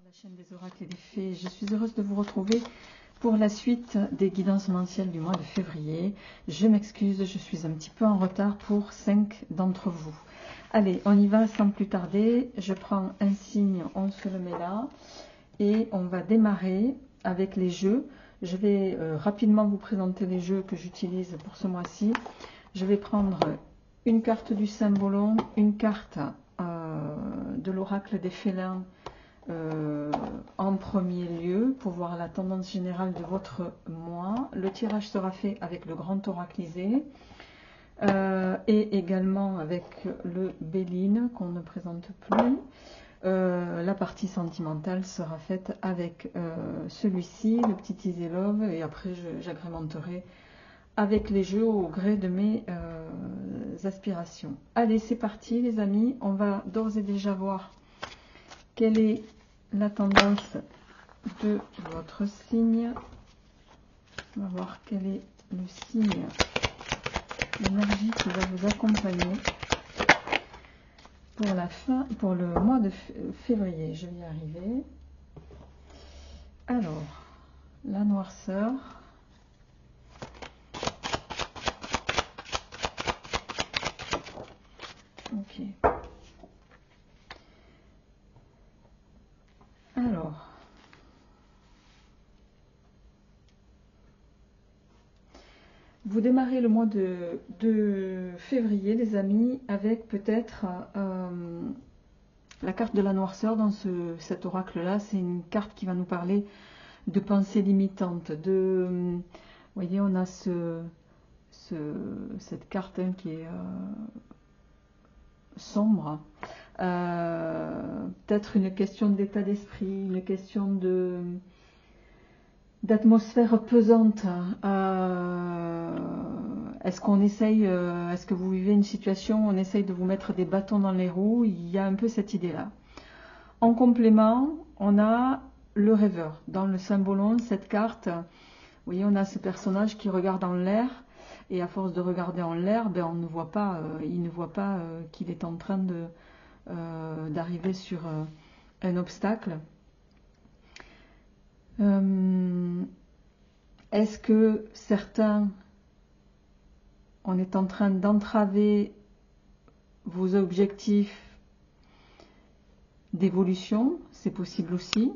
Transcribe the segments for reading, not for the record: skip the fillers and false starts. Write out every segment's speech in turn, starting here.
La chaîne des oracles et des fées, je suis heureuse de vous retrouver pour la suite des guidances mensuelles du mois de février. Je m'excuse, je suis un petit peu en retard pour 5 d'entre vous. Allez, on y va sans plus tarder. Je prends un signe, on se le met là et on va démarrer avec les jeux. Je vais rapidement vous présenter les jeux que j'utilise pour ce mois-ci. Je vais prendre une carte du Symbolon, une carte de l'oracle des félins en premier lieu pour voir la tendance générale de votre mois. Le tirage sera fait avec le grand oraclisé et également avec le Béline qu'on ne présente plus. La partie sentimentale sera faite avec celui-ci, le petit Easy Love, et après j'agrémenterai avec les jeux au gré de mes aspirations. Allez, c'est parti les amis, on va d'ores et déjà voir quelle est la tendance de votre signe. On va voir quel est le signe, l'énergie qui va vous accompagner pour la fin, pour le mois de février. Je vais y arriver. Alors, la noirceur. Ok. Alors, vous démarrez le mois de février, les amis, avec peut-être la carte de la noirceur dans cet oracle-là. C'est une carte qui va nous parler de pensée limitante. Vous voyez, on a cette carte qui est sombre. Peut-être une question d'état d'esprit, une question d'atmosphère pesante. Est-ce qu'on essaye, est-ce que vous vivez une situation où on essaye de vous mettre des bâtons dans les roues? Il y a un peu cette idée-là. En complément, on a le rêveur. Dans le Symbolon, cette carte, vous voyez, on a ce personnage qui regarde en l'air. Et à force de regarder en l'air, ben, on ne voit pas, il ne voit pas qu'il est en train d'arriver sur un obstacle. Est-ce que certains, on est en train d'entraver vos objectifs d'évolution? C'est possible aussi.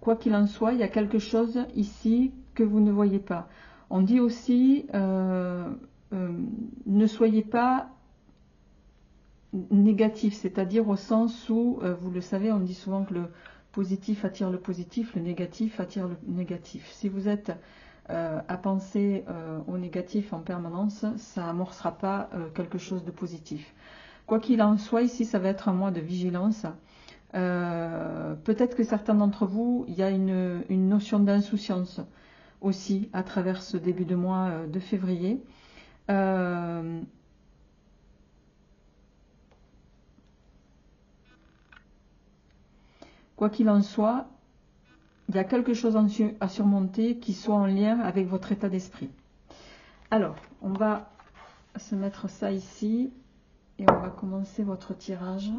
Quoi qu'il en soit, il y a quelque chose ici que vous ne voyez pas. On dit aussi, ne soyez pas négatif, c'est-à-dire au sens où, vous le savez, on dit souvent que le positif attire le positif, le négatif attire le négatif. Si vous êtes à penser au négatif en permanence, ça n'amorcera pas quelque chose de positif. Quoi qu'il en soit, ici, ça va être un mois de vigilance. Peut-être que certains d'entre vous, il y a une notion d'insouciance aussi à travers ce début de mois de février. Quoi qu'il en soit, il y a quelque chose à surmonter qui soit en lien avec votre état d'esprit. Alors, on va se mettre ça ici et on va commencer votre tirage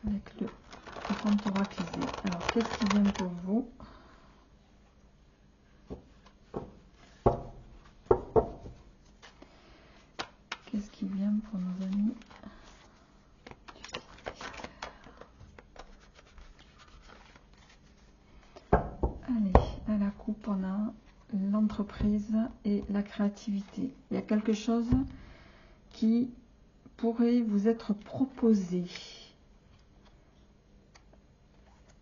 avec le grand oraclisé. Alors, qu'est-ce qui vient pour vous? Qu'est-ce qui vient pour nos amis? Allez, à la coupe, on a l'entreprise et la créativité. Il y a quelque chose qui pourrait vous être proposé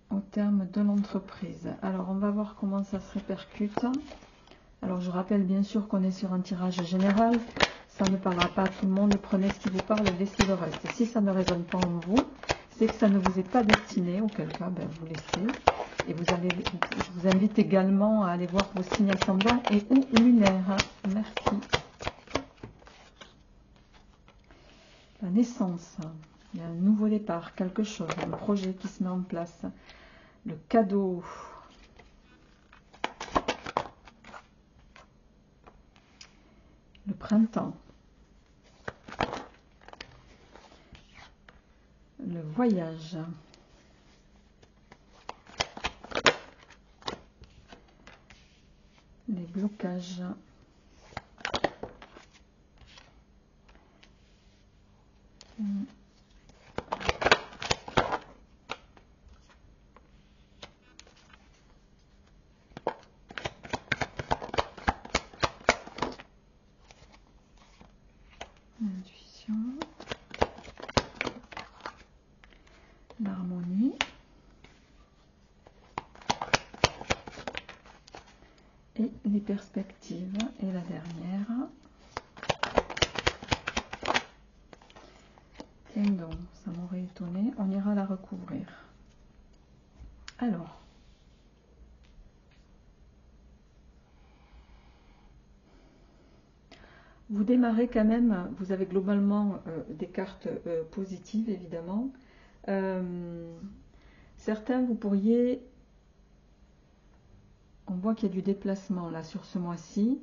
au terme de l'entreprise. Alors, on va voir comment ça se répercute. Alors, je rappelle bien sûr qu'on est sur un tirage général. Ça ne parlera pas à tout le monde. Prenez ce qui vous parle et laissez le reste. Si ça ne résonne pas en vous, c'est que ça ne vous est pas destiné. Auquel cas, ben, vous laissez. Et je vous invite également à aller voir vos signes ascendants et ou lunaires. Merci. La naissance. Il y a un nouveau départ, quelque chose, un projet qui se met en place. Le cadeau. Le printemps. le voyage. Les blocages. L'intuition. L'harmonie. Et les perspectives. Et la dernière. Tiens donc, ça m'aurait étonné. On ira la recouvrir. Alors. Vous démarrez quand même, vous avez globalement des cartes positives évidemment. Certains, vous pourriez, on voit qu'il y a du déplacement là sur ce mois-ci.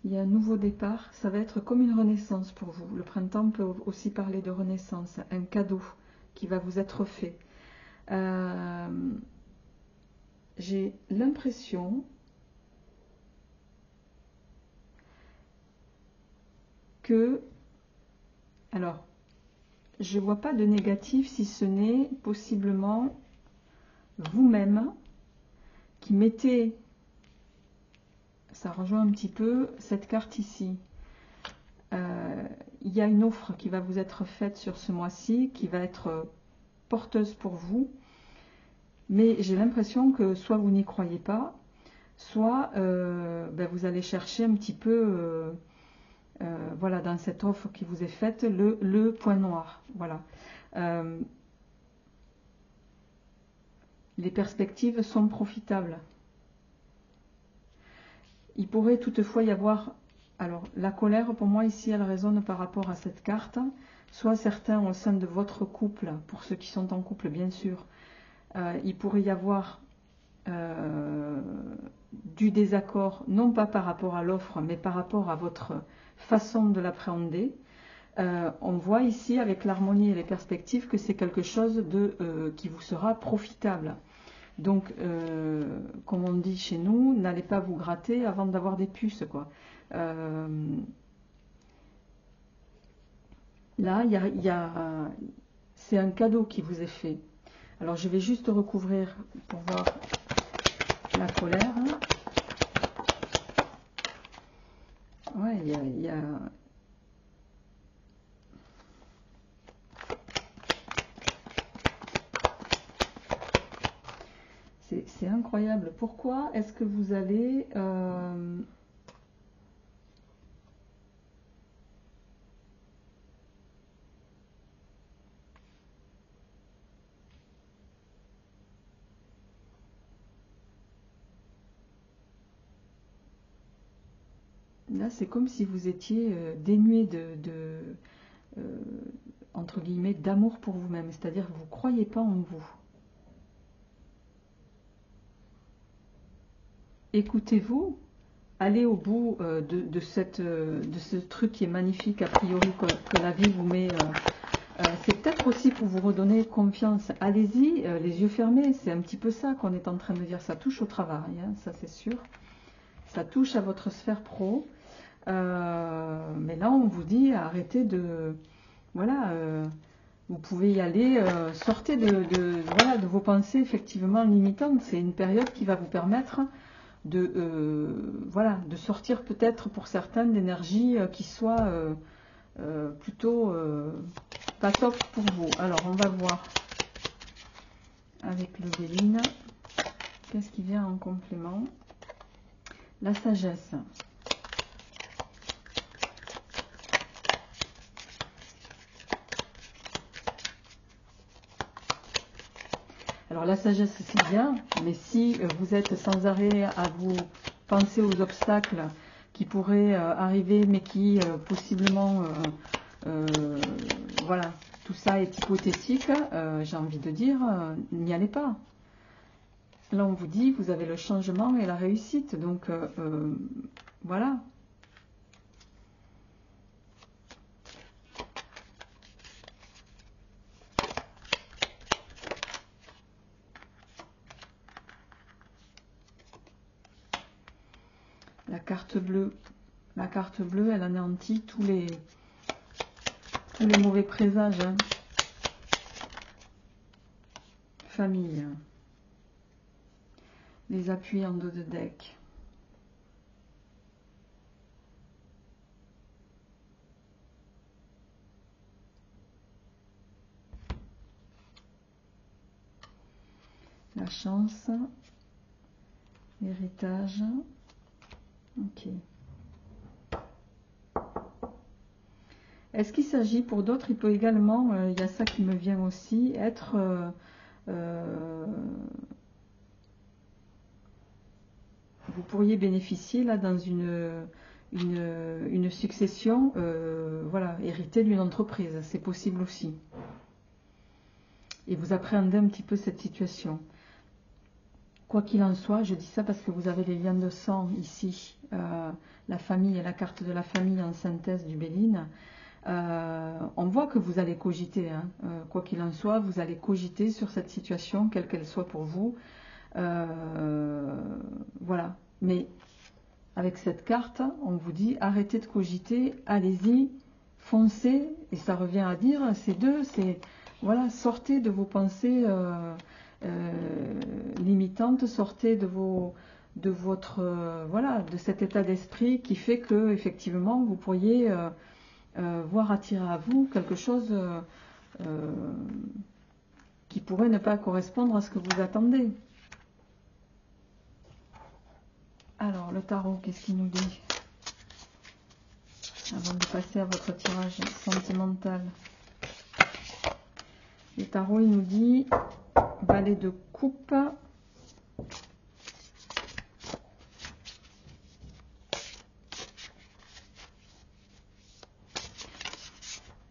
Il y a un nouveau départ, ça va être comme une renaissance pour vous. Le printemps peut aussi parler de renaissance, un cadeau qui va vous être fait. J'ai l'impression que, alors, je ne vois pas de négatif si ce n'est possiblement vous-même qui mettez, ça rejoint un petit peu cette carte ici. Il y a une offre qui va vous être faite sur ce mois-ci, qui va être porteuse pour vous, mais j'ai l'impression que soit vous n'y croyez pas, soit vous allez chercher un petit peu, voilà, dans cette offre qui vous est faite, le point noir. Voilà. Les perspectives sont profitables. Il pourrait toutefois y avoir, alors la colère pour moi ici elle résonne par rapport à cette carte, soit certains au sein de votre couple, pour ceux qui sont en couple bien sûr, il pourrait y avoir du désaccord, non pas par rapport à l'offre, mais par rapport à votre façon de l'appréhender. On voit ici avec l'harmonie et les perspectives que c'est quelque chose qui vous sera profitable. Donc, comme on dit chez nous, n'allez pas vous gratter avant d'avoir des puces, quoi. Là, c'est un cadeau qui vous est fait. Alors, je vais juste recouvrir pour voir la colère. Ouais, il y a c'est incroyable. Pourquoi est-ce que vous allez... Là, c'est comme si vous étiez dénué entre guillemets, d'amour pour vous-même. C'est-à-dire que vous ne croyez pas en vous. Écoutez-vous, allez au bout de ce truc qui est magnifique, a priori, que la vie vous met. C'est peut-être aussi pour vous redonner confiance. Allez-y, les yeux fermés, c'est un petit peu ça qu'on est en train de dire. Ça touche au travail, hein, ça c'est sûr. Ça touche à votre sphère pro. Mais là, on vous dit, arrêtez de... Voilà, vous pouvez y aller, sortez voilà, de vos pensées effectivement limitantes. C'est une période qui va vous permettre voilà, de sortir peut-être pour certaines d'énergie qui soit plutôt pas top pour vous. Alors, on va voir avec le Béline, qu'est-ce qui vient en complément? La sagesse. Alors la sagesse c'est bien, mais si vous êtes sans arrêt à vous penser aux obstacles qui pourraient arriver, mais qui possiblement, voilà, tout ça est hypothétique, j'ai envie de dire, n'y allez pas. Là, on vous dit, vous avez le changement et la réussite. Donc, voilà. La carte bleue. La carte bleue, elle anéantit tous les mauvais présages. Hein. Famille. Les appuis en dos de deck. La chance. L'héritage. Ok. Est-ce qu'il s'agit pour d'autres, il peut également, il y a ça qui me vient aussi, être vous pourriez bénéficier là dans une succession, voilà, héritée d'une entreprise, c'est possible aussi. Et vous appréhendez un petit peu cette situation. Quoi qu'il en soit, je dis ça parce que vous avez les liens de sang ici, la famille et la carte de la famille en synthèse du Béline. On voit que vous allez cogiter, hein. Quoi qu'il en soit, vous allez cogiter sur cette situation, quelle qu'elle soit pour vous. Voilà. Mais avec cette carte, on vous dit arrêtez de cogiter, allez-y, foncez. Et ça revient à dire, ces deux, c'est voilà, sortez de vos pensées limitantes, sortez de votre voilà, de cet état d'esprit qui fait que effectivement vous pourriez voir attirer à vous quelque chose qui pourrait ne pas correspondre à ce que vous attendez. Alors, le tarot, qu'est-ce qu'il nous dit? Avant de passer à votre tirage sentimental. Le tarot, il nous dit valet de coupe.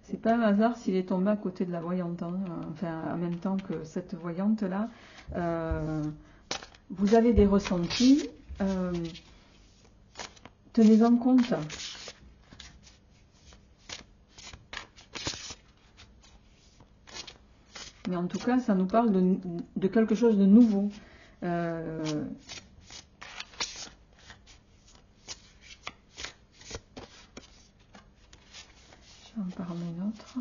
C'est pas un hasard s'il est tombé à côté de la voyante, hein, enfin en même temps que cette voyante là. Vous avez des ressentis, tenez-en compte. Mais en tout cas, ça nous parle de quelque chose de nouveau. Je vais en parler une autre.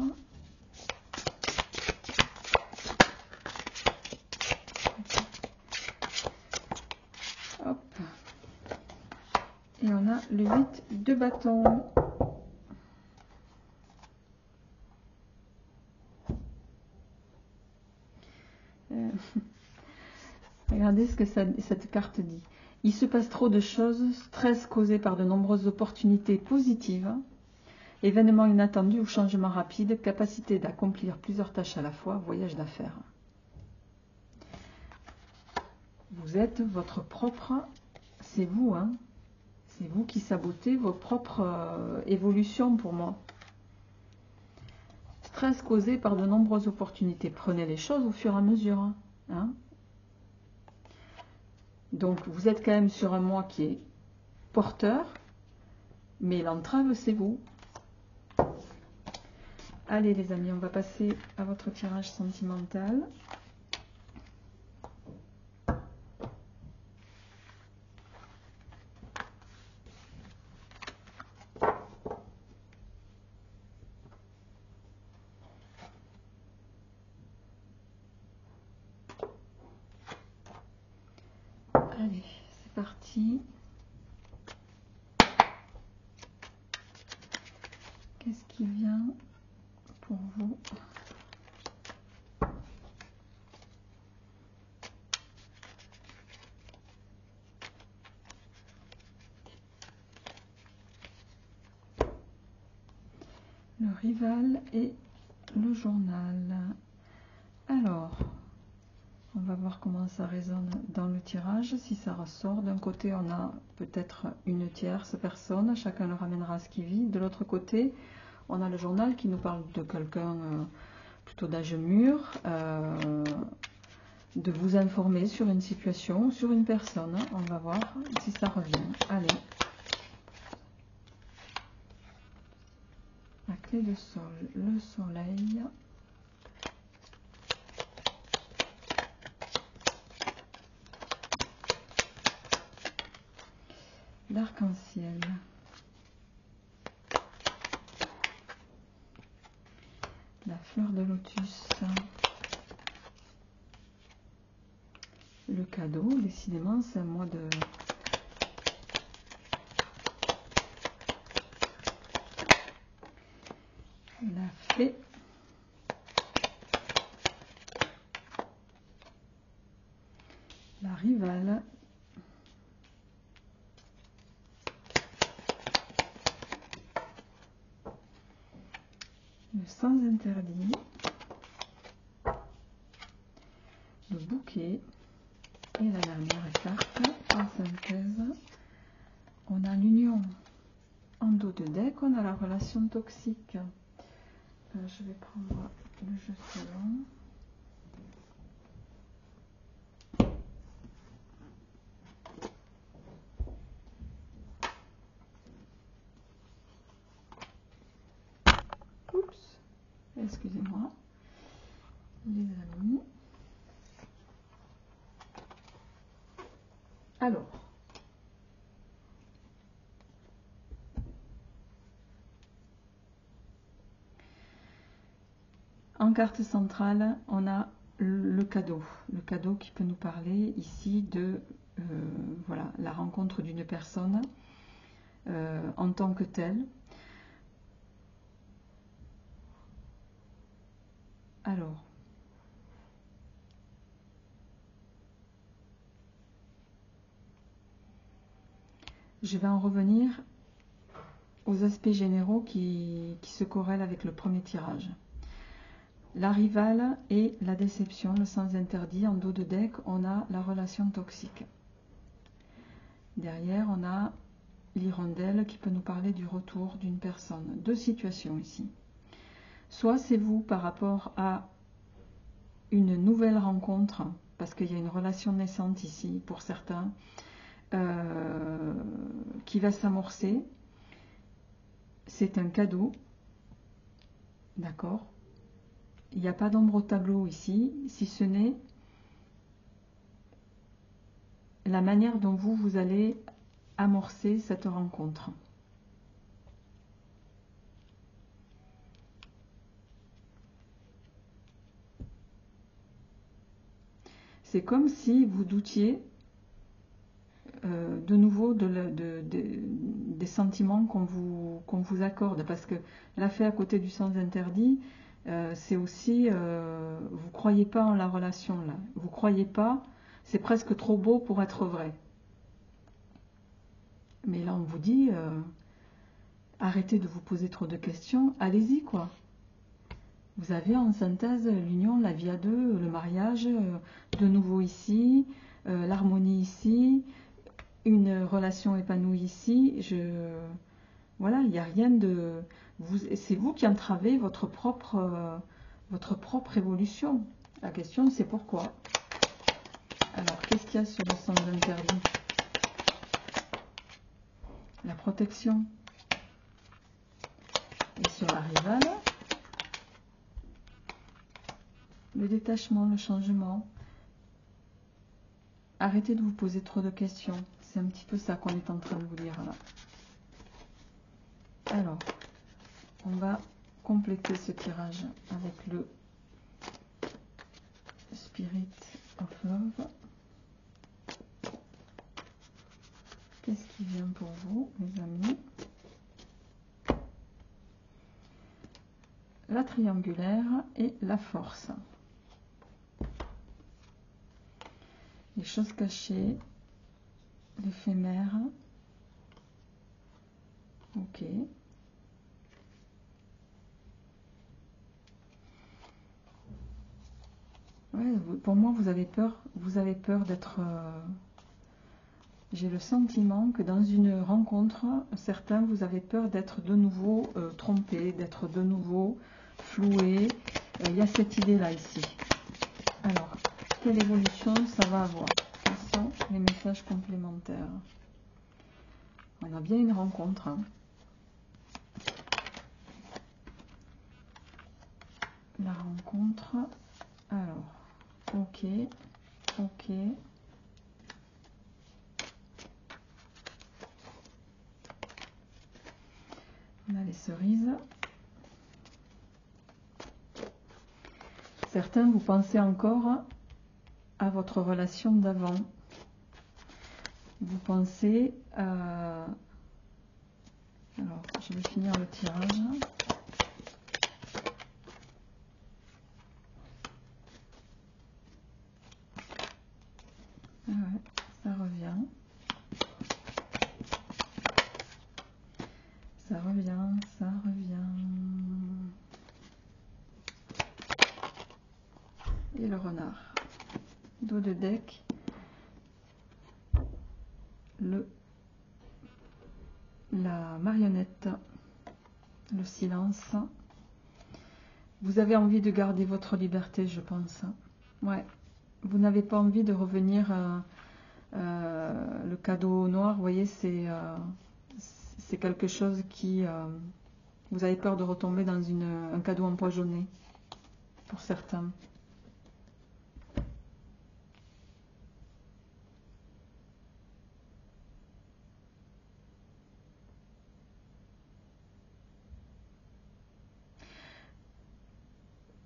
Hop. Et on a le 8 de bâton. Regardez ce que cette carte dit. Il se passe trop de choses, stress causé par de nombreuses opportunités positives, événements inattendus ou changements rapides, capacité d'accomplir plusieurs tâches à la fois, voyage d'affaires. Vous êtes votre propre, c'est vous, hein. C'est vous qui sabotez vos propres évolutions pour moi. Stress causé par de nombreuses opportunités. Prenez les choses au fur et à mesure, hein. Donc, vous êtes quand même sur un mois qui est porteur, mais l'entrave, c'est vous. Allez, les amis, on va passer à votre tirage sentimental. Allez, c'est parti. Qu'est-ce qui vient pour vous? Le rival et le journal. Alors, on va voir comment ça résonne dans le tirage, si ça ressort. D'un côté, on a peut-être une tierce personne, chacun le ramènera à ce qu'il vit. De l'autre côté, on a le journal qui nous parle de quelqu'un plutôt d'âge mûr, de vous informer sur une situation, sur une personne. On va voir si ça revient. Allez. La clé de sol, le soleil. L'arc-en-ciel. La fleur de lotus. Le cadeau, décidément, c'est un mois de... La fée. La rivale. Le sans interdit. Le bouquet. Et la dernière carte, en synthèse, on a l'union. En dos de deck, on a la relation toxique. Je vais prendre le jeu suivant. Oups, excusez-moi, les amis. Alors, en carte centrale, on a le cadeau qui peut nous parler ici de voilà, la rencontre d'une personne en tant que telle. Alors, je vais en revenir aux aspects généraux qui se corrèlent avec le premier tirage. La rivale et la déception, le sans interdit. En dos de deck, on a la relation toxique. Derrière, on a l'hirondelle qui peut nous parler du retour d'une personne. Deux situations ici. Soit c'est vous par rapport à une nouvelle rencontre, parce qu'il y a une relation naissante ici pour certains, qui va s'amorcer. C'est un cadeau, d'accord? Il n'y a pas d'ombre au tableau ici, si ce n'est la manière dont vous allez amorcer cette rencontre. C'est comme si vous doutiez de nouveau des sentiments qu'on vous accorde, parce que la fait à côté du sans interdit, c'est aussi, vous ne croyez pas en la relation là, vous ne croyez pas, c'est presque trop beau pour être vrai. Mais là on vous dit, arrêtez de vous poser trop de questions, allez-y quoi. Vous avez en synthèse l'union, la vie à deux, le mariage, de nouveau ici, l'harmonie ici, une relation épanouie ici. Voilà, il n'y a rien de... C'est vous qui entravez votre propre évolution. La question, c'est pourquoi. Alors, qu'est-ce qu'il y a sur le sens interdit? La protection. Et sur la rivale, le détachement, le changement. Arrêtez de vous poser trop de questions. C'est un petit peu ça qu'on est en train de vous dire là. Alors, on va compléter ce tirage avec le Spirit of Love. Qu'est-ce qui vient pour vous, mes amis? La triangulaire et la force. Les choses cachées, l'éphémère. Ok. Ouais, pour moi, vous avez peur d'être... J'ai le sentiment que dans une rencontre, certains, vous avez peur d'être de nouveau trompé, d'être de nouveau floué. Il y a cette idée-là ici. Alors, quelle évolution ça va avoir. Quels sont les messages complémentaires? On a bien une rencontre. Hein. La rencontre. Alors, ok, ok. On a les cerises. Certains, vous pensez encore à votre relation d'avant. Vous pensez à... Alors, je vais finir le tirage. Ah ouais, ça revient. Ça revient, ça revient. Et le renard. Dos de deck. La marionnette. Le silence. Vous avez envie de garder votre liberté, je pense. Ouais. Vous n'avez pas envie de revenir... le cadeau noir, vous voyez, c'est quelque chose qui... vous avez peur de retomber dans un cadeau empoisonné, pour certains.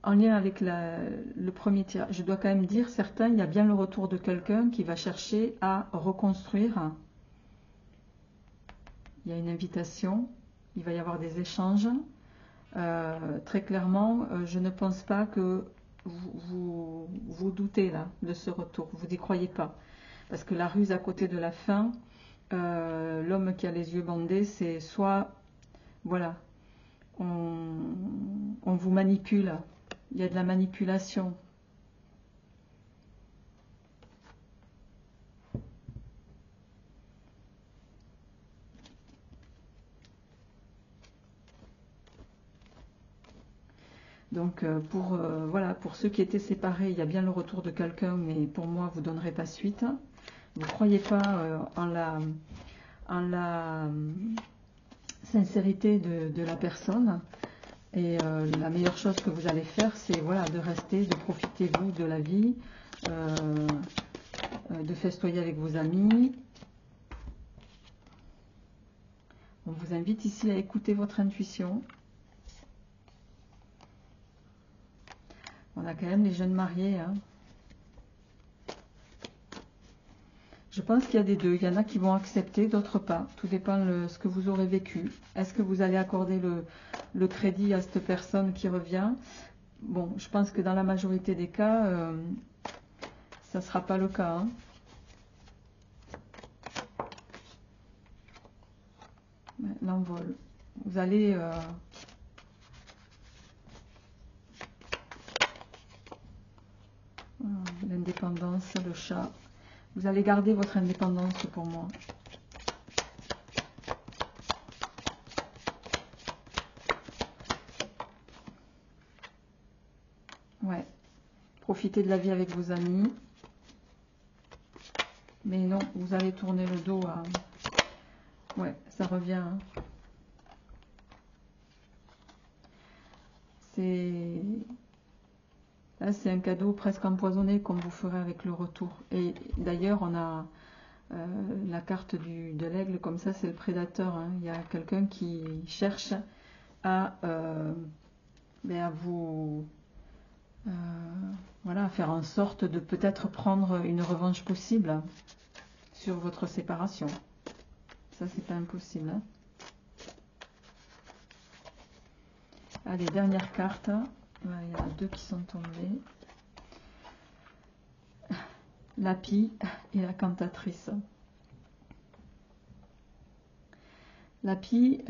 En lien avec le premier tirage, je dois quand même dire, certains, il y a bien le retour de quelqu'un qui va chercher à reconstruire. Il y a une invitation, il va y avoir des échanges. Très clairement, je ne pense pas que vous doutez là de ce retour, vous n'y croyez pas. Parce que la ruse à côté de la fin, l'homme qui a les yeux bandés, c'est soit, voilà, on vous manipule, il y a de la manipulation. Donc voilà, pour ceux qui étaient séparés, il y a bien le retour de quelqu'un, mais pour moi, vous ne donnerez pas suite. Vous ne croyez pas en la sincérité de la personne. Et la meilleure chose que vous allez faire, c'est voilà, de rester, de profiter vous de la vie, de festoyer avec vos amis. On vous invite ici à écouter votre intuition. On a quand même les jeunes mariés. Hein. Je pense qu'il y a des deux. Il y en a qui vont accepter, d'autres pas. Tout dépend de ce que vous aurez vécu. Est-ce que vous allez accorder le crédit à cette personne qui revient? Bon, je pense que dans la majorité des cas, ça ne sera pas le cas. Hein. L'envol. Vous allez... l'indépendance, le chat. Vous allez garder votre indépendance pour moi. Ouais. Profitez de la vie avec vos amis. Mais non, vous allez tourner le dos à... Ouais, ça revient. Hein. Là, c'est un cadeau presque empoisonné qu'on vous ferait avec le retour. Et d'ailleurs, on a la carte de l'aigle, comme ça, c'est le prédateur. Hein. Il y a quelqu'un qui cherche à vous... voilà, faire en sorte de peut-être prendre une revanche possible sur votre séparation. Ça, c'est pas impossible. Hein. Allez, dernière carte. Voilà, il y en a deux qui sont tombées. La pie et la cantatrice. La pie,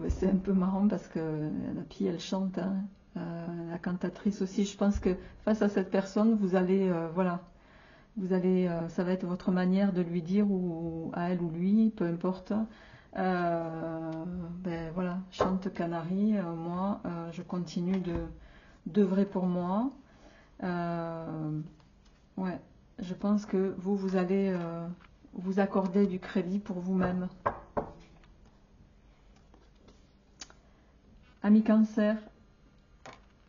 c'est un peu marrant parce que la pie, elle chante. Hein. La cantatrice aussi, je pense que face à cette personne, vous allez, voilà, ça va être votre manière de lui dire, ou à elle ou lui, peu importe. Ben voilà, chante canari, moi, je continue d'œuvrer pour moi. Ouais, je pense que vous allez vous accorder du crédit pour vous-même. Amis Cancer,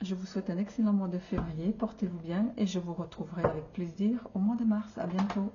je vous souhaite un excellent mois de février. Portez-vous bien et je vous retrouverai avec plaisir au mois de mars. À bientôt.